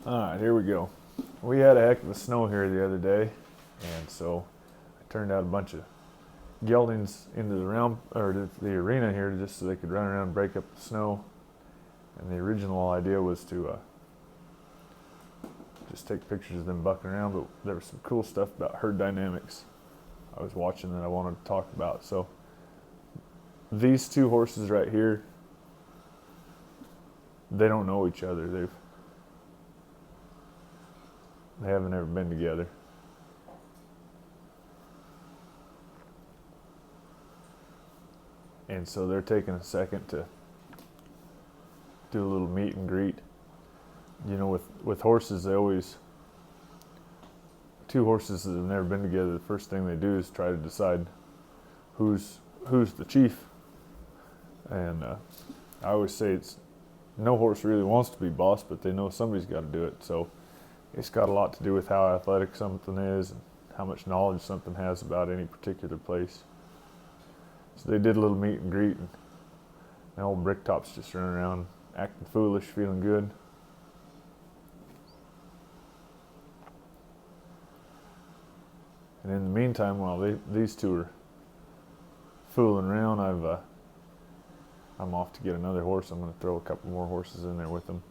Alright, here we go. We had a heck of a snow here the other day, and so I turned out a bunch of geldings into the the arena here just so they could run around and break up the snow. And the original idea was to just take pictures of them bucking around, but there was some cool stuff about herd dynamics I was watching that I wanted to talk about. So these two horses right here, they don't know each other. They haven't ever been together. And so they're taking a second to do a little meet and greet. You know, with horses, two horses that have never been together, the first thing they do is try to decide who's the chief. And I always say no horse really wants to be boss, but they know somebody's got to do it. So it's got a lot to do with how athletic something is and how much knowledge something has about any particular place. So they did a little meet and greet, and the old Bricktop's just running around acting foolish, feeling good. And in the meantime, while these two are fooling around, I'm off to get another horse. I'm going to throw a couple more horses in there with them.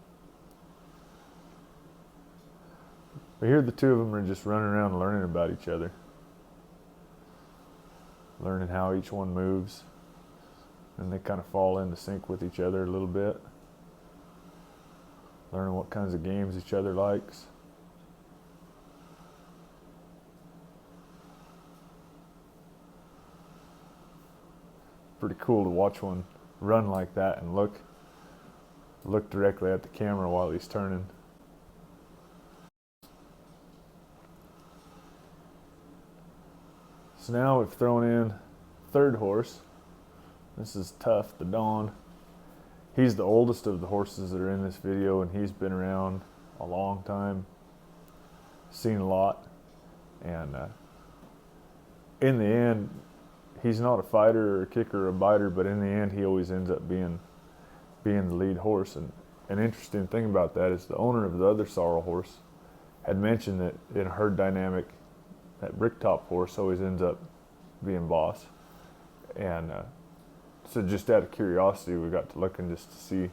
But here the two of them are just running around learning about each other. Learning how each one moves. And they kind of fall into sync with each other a little bit. Learning what kinds of games each other likes. Pretty cool to watch one run like that and look directly at the camera while he's turning. So now we've thrown in third horse. This is Tough, the Dawn. He's the oldest of the horses that are in this video, and he's been around a long time, seen a lot, and in the end, he's not a fighter or a kicker or a biter, but in the end, he always ends up being the lead horse. And an interesting thing about that is the owner of the other sorrel horse had mentioned that in a herd dynamic, that Bricktop horse always ends up being boss. And so just out of curiosity, we got to looking just to see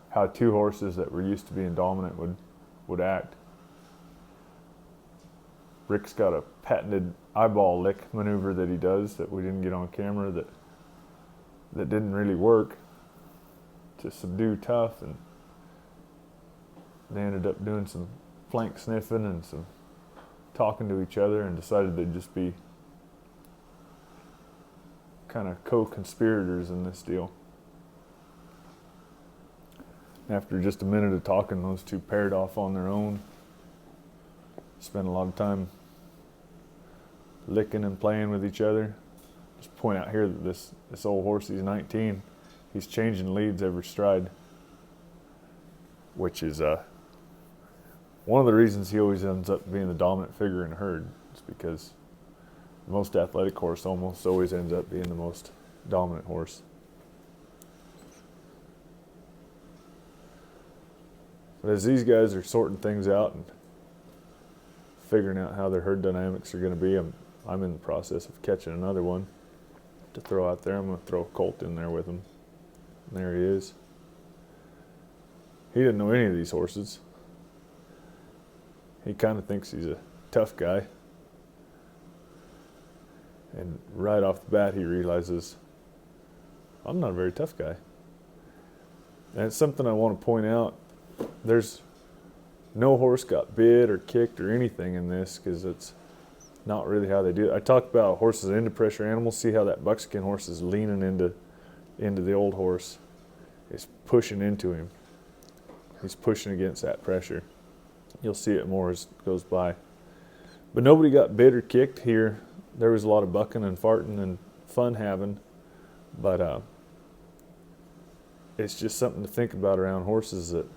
how two horses that were used to being dominant would act. Rick's got a patented eyeball lick maneuver that he does that we didn't get on camera that didn't really work to subdue Tough, and they ended up doing some flank sniffing and some talking to each other and decided they'd just be kind of co-conspirators in this deal. After just a minute of talking, those two paired off on their own. Spent a lot of time licking and playing with each other. Just point out here that this old horse, he's 19. He's changing leads every stride, which is one of the reasons he always ends up being the dominant figure in a herd. It's because the most athletic horse almost always ends up being the most dominant horse. But as these guys are sorting things out and figuring out how their herd dynamics are going to be, I'm in the process of catching another one to throw out there. I'm going to throw a colt in there with him. And there he is. He didn't know any of these horses. He kind of thinks he's a tough guy. And right off the bat, he realizes, I'm not a very tough guy. And it's something I want to point out. There's no horse got bit or kicked or anything in this, because it's not really how they do it. I talked about horses into pressure animals. See how that buckskin horse is leaning into the old horse. It's pushing into him. He's pushing against that pressure. You'll see it more as it goes by. But nobody got bit or kicked here. There was a lot of bucking and farting and fun having, but it's just something to think about around horses, that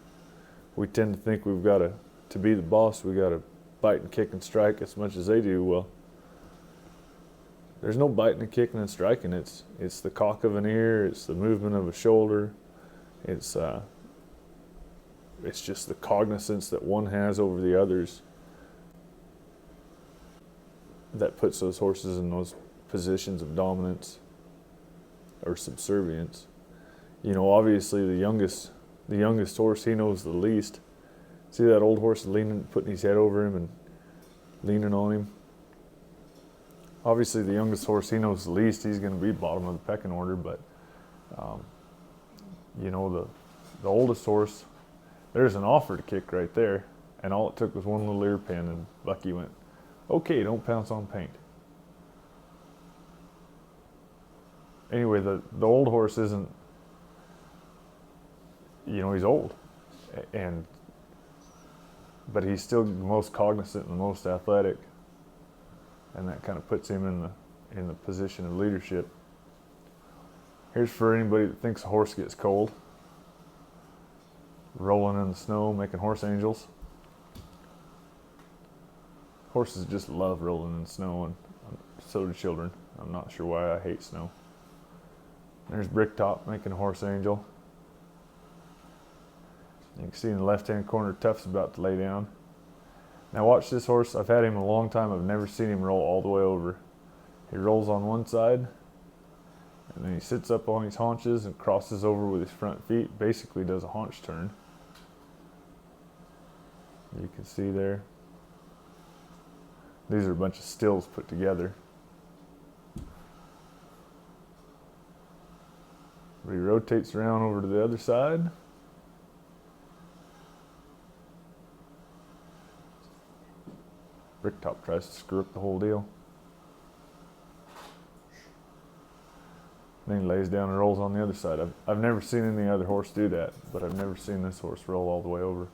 we tend to think we've got to be the boss. We got to bite and kick and strike as much as they do. Well, there's no biting and kicking and striking. It's the cock of an ear. It's the movement of a shoulder. It's It's just the cognizance that one has over the others that puts those horses in those positions of dominance or subservience. You know, obviously the youngest horse, he knows the least. See that old horse leaning, putting his head over him and leaning on him? Obviously the youngest horse, he knows the least. He's going to be bottom of the pecking order, but you know, the oldest horse, there's an offer to kick right there, and all it took was one little ear pin, and Bucky went, okay, don't pounce on paint. Anyway, the old horse isn't, you know, he's old, but he's still the most cognizant and the most athletic, and that kind of puts him in the position of leadership. Here's for anybody that thinks a horse gets cold. Rolling in the snow, making horse angels. Horses just love rolling in the snow, and so do children. I'm not sure why I hate snow. There's Bricktop making a horse angel. You can see in the left-hand corner, Tough's about to lay down. Now watch this horse. I've had him a long time. I've never seen him roll all the way over. He rolls on one side, and then he sits up on his haunches and crosses over with his front feet. Basically does a haunch turn. You can see there. These are a bunch of stills put together. But he rotates around over to the other side. Bricktop tries to screw up the whole deal. Then he lays down and rolls on the other side. I've never seen any other horse do that, but I've never seen this horse roll all the way over.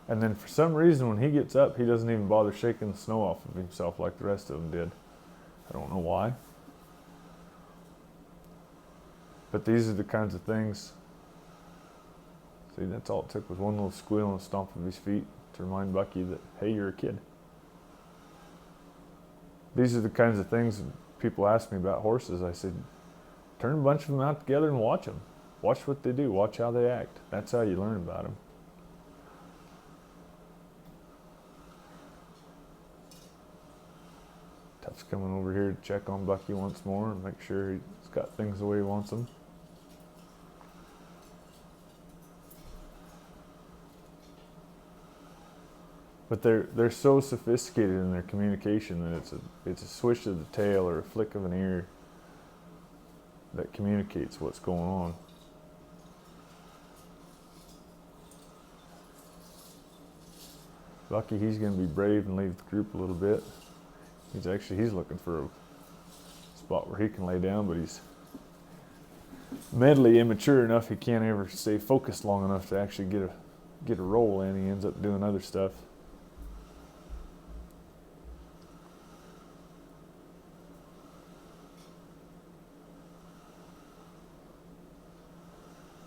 And then for some reason, when he gets up, he doesn't even bother shaking the snow off of himself like the rest of them did. I don't know why. But these are the kinds of things. See, that's all it took was one little squeal and a stomp of his feet to remind Bucky that, hey, you're a kid. These are the kinds of things people ask me about horses. I said, turn a bunch of them out together and watch them. Watch what they do. Watch how they act. That's how you learn about them. Tough's coming over here to check on Bucky once more and make sure he's got things the way he wants them. But they're so sophisticated in their communication that it's a swish of the tail or a flick of an ear that communicates what's going on. Bucky, he's going to be brave and leave the group a little bit. He's looking for a spot where he can lay down, but he's mentally immature enough he can't ever stay focused long enough to actually get a roll in. He ends up doing other stuff.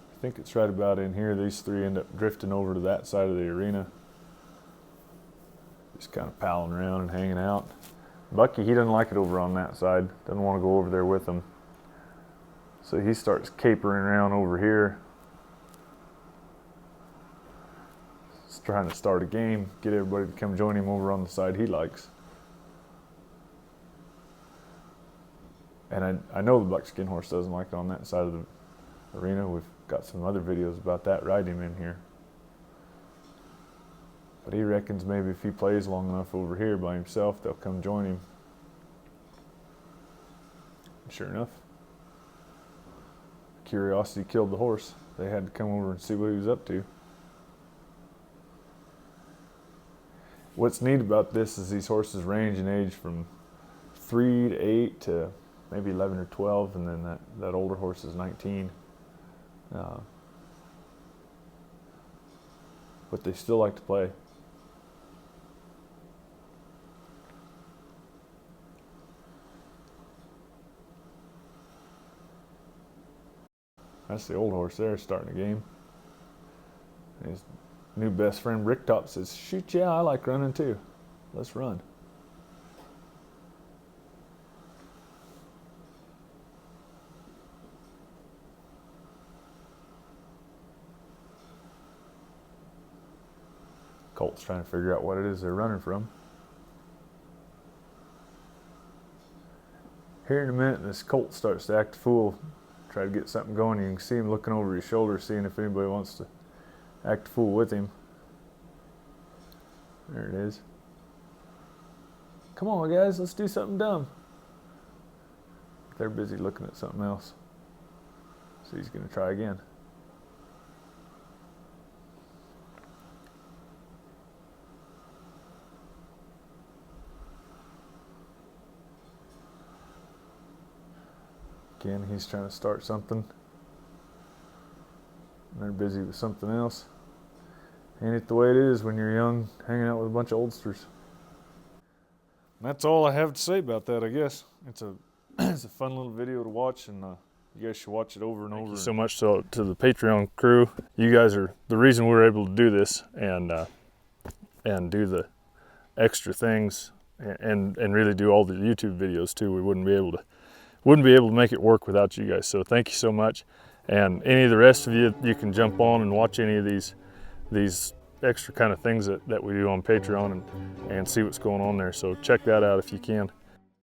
I think it's right about in here. These three end up drifting over to that side of the arena. Just kind of palling around and hanging out. Bucky, he doesn't like it over on that side. Doesn't want to go over there with them. So he starts capering around over here. He's trying to start a game, get everybody to come join him over on the side he likes. And I know the buckskin horse doesn't like it on that side of the arena. We've got some other videos about that riding him in here. But he reckons maybe if he plays long enough over here by himself, they'll come join him. And sure enough, curiosity killed the horse. They had to come over and see what he was up to. What's neat about this is these horses range in age from 3 to 8 to maybe 11 or 12, and then that older horse is 19. But they still like to play. That's the old horse there starting a game. His new best friend Bricktop says, shoot, yeah, I like running too. Let's run. Colt's trying to figure out what it is they're running from. Here in a minute, this colt starts to act a fool, try to get something going. You can see him looking over his shoulder, seeing if anybody wants to act a fool with him. There it is. Come on, guys, let's do something dumb. They're busy looking at something else. So he's going to try again. Again, he's trying to start something. And they're busy with something else. Ain't it the way it is when you're young, hanging out with a bunch of oldsters? That's all I have to say about that, I guess. It's a it's a fun little video to watch, and you guys should watch it over and over. Thank you so much to the Patreon crew. You guys are the reason we're able to do this and do the extra things and really do all the YouTube videos too. We wouldn't be able to make it work without you guys. So thank you so much. And any of the rest of you, you can jump on and watch any of these extra kind of things that we do on Patreon and see what's going on there. So check that out if you can.